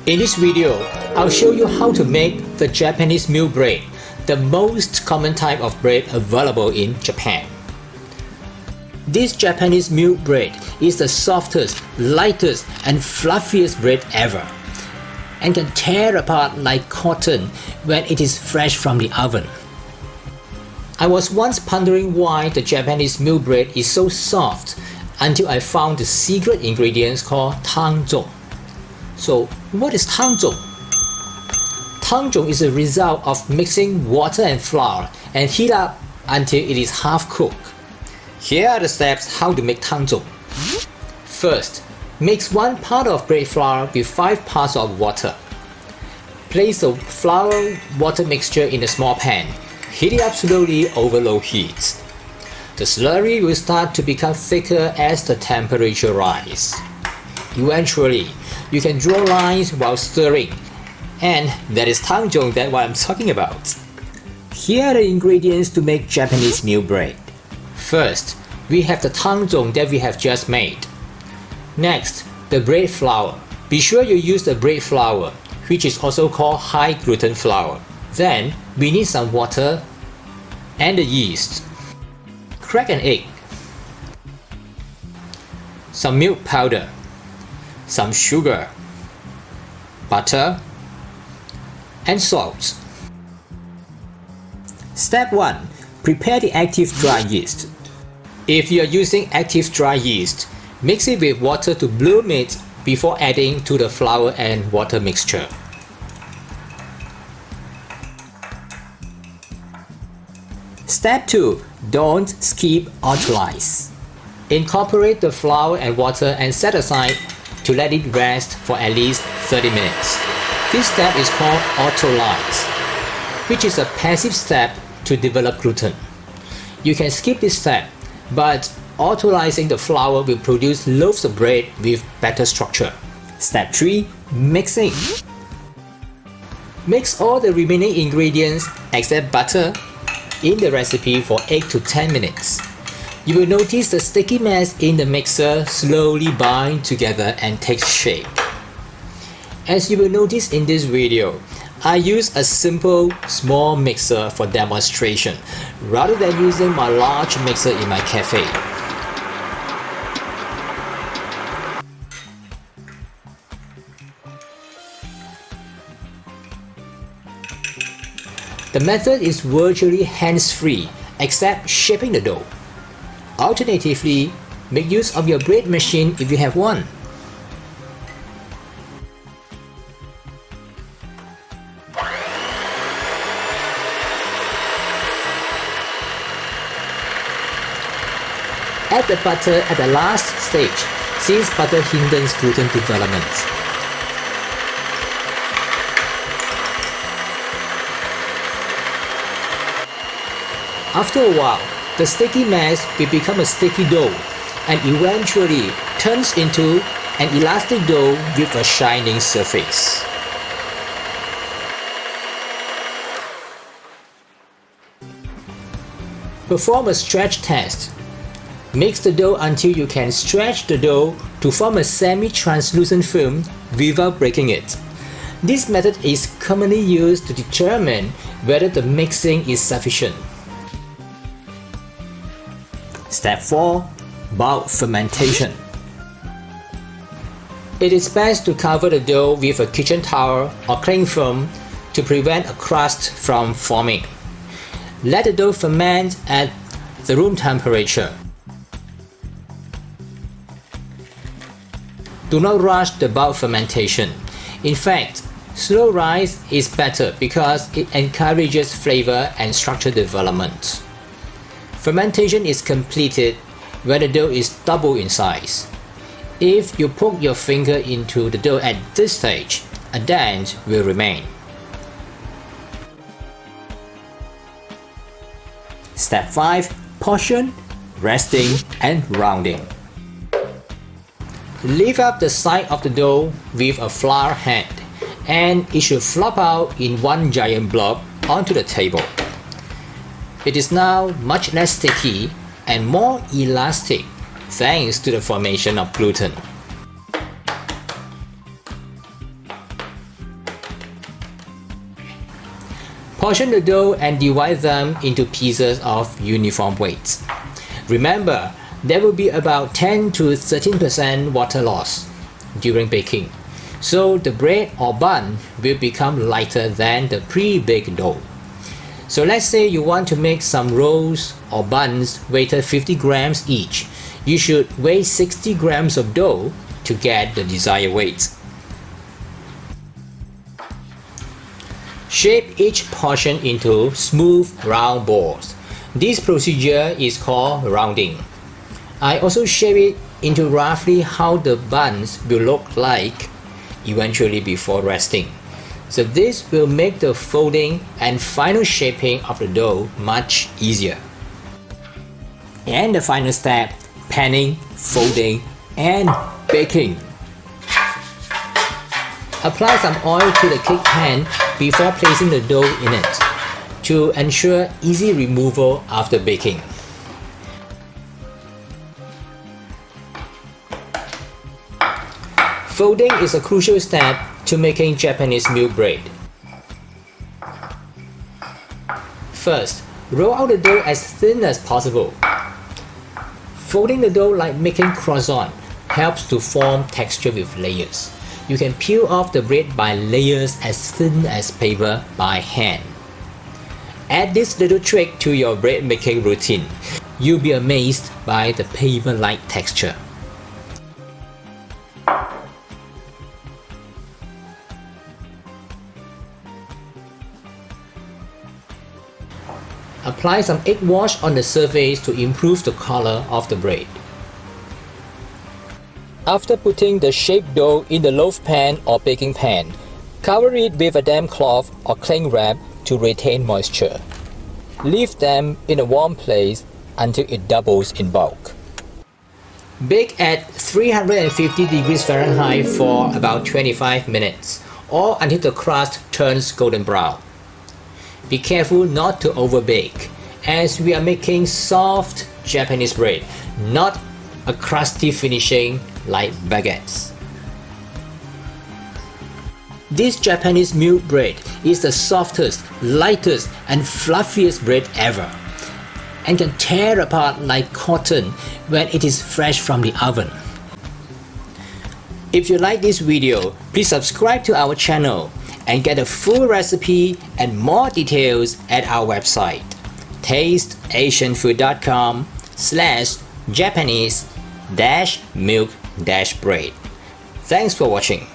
In this video, I'll show you how to make the Japanese meal bread, the most common type of bread available in Japan. This Japanese meal bread is the softest, lightest, and fluffiest bread ever, and can tear apart like cotton when it is fresh from the oven. I was once pondering why the Japanese meal bread is so soft until I found the secret ingredients called tangjong. So what is tangjong? Tangjong is a result of mixing water and flour and heat up until it is half cooked. Here are the steps how to make tangjong. First, mix 1 part of bread flour with 5 parts of water. Place the flour-water mixture in a small pan. Heat it up slowly over low heat. The slurry will start to become thicker as the temperature rises. Eventually, you can draw lines while stirring, and that is tangjong, that's what I'm talking about. Here are the ingredients to make Japanese meal bread. First, we have the tangjong that we have just made. Next, the bread flour. Be sure you use the bread flour, which is also called high gluten flour. Then, we need some water and the yeast. Crack an egg, some milk powder, some sugar, butter, and salt. Step 1. Prepare the active dry yeast. If you are using active dry yeast, mix it with water to bloom it before adding to the flour and water mixture. Step 2. Don't skip autolyze. Incorporate the flour and water and set aside to let it rest for at least 30 minutes. This step is called autolyze, which is a passive step to develop gluten. You can skip this step, but autolyzing the flour will produce loaves of bread with better structure. Step 3. Mixing. Mix all the remaining ingredients except butter in the recipe for 8 to 10 minutes. You will notice the sticky mass in the mixer slowly bind together and take shape. As you will notice in this video, I use a simple small mixer for demonstration rather than using my large mixer in my cafe. The method is virtually hands-free except shaping the dough. Alternatively, make use of your bread machine if you have one. Add the butter at the last stage, since butter hinders gluten development. After a while, the sticky mass will become a sticky dough and eventually turns into an elastic dough with a shining surface. Perform a stretch test. Mix the dough until you can stretch the dough to form a semi-translucent film without breaking it. This method is commonly used to determine whether the mixing is sufficient. Step 4. Bulk fermentation. It is best to cover the dough with a kitchen towel or cling film to prevent a crust from forming. Let the dough ferment at the room temperature. Do not rush the bulk fermentation. In fact, slow rise is better because it encourages flavor and structure development. Fermentation is completed when the dough is double in size. If you poke your finger into the dough at this stage, a dent will remain. Step 5. Portion, resting, and rounding. Lift up the side of the dough with a flour hand, and it should flop out in one giant blob onto the table. It is now much less sticky and more elastic thanks to the formation of gluten. Portion the dough and divide them into pieces of uniform weights. Remember, there will be about 10 to 13% water loss during baking, so the bread or bun will become lighter than the pre-baked dough. So let's say you want to make some rolls or buns weighted 50 grams each. You should weigh 60 grams of dough to get the desired weight. Shape each portion into smooth round balls. This procedure is called rounding. I also shape it into roughly how the buns will look like eventually before resting. So this will make the folding and final shaping of the dough much easier. And the final step, panning, folding, and baking. Apply some oil to the cake pan before placing the dough in it to ensure easy removal after baking. Folding is a crucial step to making Japanese milk bread. First, roll out the dough as thin as possible. Folding the dough like making croissant helps to form texture with layers. You can peel off the bread by layers as thin as paper by hand. Add this little trick to your bread making routine. You'll be amazed by the paper-like texture. Apply some egg wash on the surface to improve the color of the bread. After putting the shaped dough in the loaf pan or baking pan, cover it with a damp cloth or cling wrap to retain moisture. Leave them in a warm place until it doubles in bulk. Bake at 350 degrees Fahrenheit for about 25 minutes or until the crust turns golden brown. Be careful not to overbake, as we are making soft Japanese bread, not a crusty finishing like baguettes. This Japanese milk bread is the softest, lightest, and fluffiest bread ever, and can tear apart like cotton when it is fresh from the oven. If you like this video, please subscribe to our channel and get a full recipe and more details at our website tasteasianfood.com/Japanese-milk-bread. Thanks for watching.